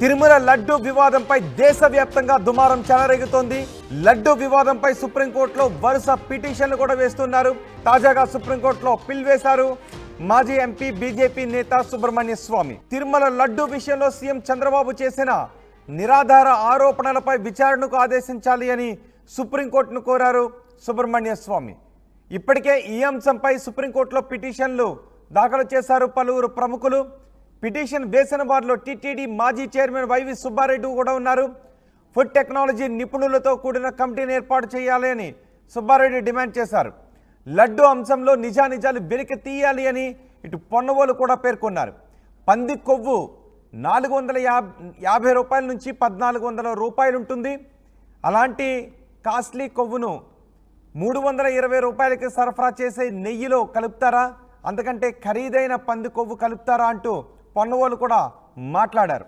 తిరుమల లడ్డు వివాదంపై దేశవ్యాప్తంగా దుమారం చెలరేగుతోంది. లడ్డు వివాదంపై సుప్రీంకోర్టులో వరుస పిటిషన్లు కూడా వేస్తున్నారు. తాజాగా సుప్రీంకోర్టులో పిల్ వేశారు మాజీ ఎంపీ బీజేపీ నేత సుబ్రహ్మణ్య స్వామి. తిరుమల లడ్డు విషయంలో సీఎం చంద్రబాబు చేసిన నిరాధార ఆరోపణలపై విచారణకు ఆదేశించాలి అని సుప్రీంకోర్టును కోరారు సుబ్రహ్మణ్య స్వామి. ఇప్పటికే ఈ అంశంపై సుప్రీంకోర్టులో పిటిషన్లు దాఖలు చేశారు పలువురు ప్రముఖులు. పిటిషన్ వేసిన వారిలో టీటీడీ మాజీ చైర్మన్ వైవి సుబ్బారెడ్డి కూడా ఉన్నారు. ఫుడ్ టెక్నాలజీ నిపుణులతో కూడిన కమిటీని ఏర్పాటు చేయాలి అని సుబ్బారెడ్డి డిమాండ్ చేశారు. లడ్డు అంశంలో నిజానిజాలు వెలికి తీయాలి అని ఇటు పొన్నవోలు కూడా పేర్కొన్నారు. పంది కొవ్వు 450 రూపాయల నుంచి 1400 రూపాయలు ఉంటుంది. అలాంటి కాస్ట్లీ కొవ్వును 320 రూపాయలకి సరఫరా చేసే నెయ్యిలో కలుపుతారా, అంతకంటే ఖరీదైన పంది కొవ్వు కలుపుతారా అంటూ పొన్నవోలు కూడా మాట్లాడారు.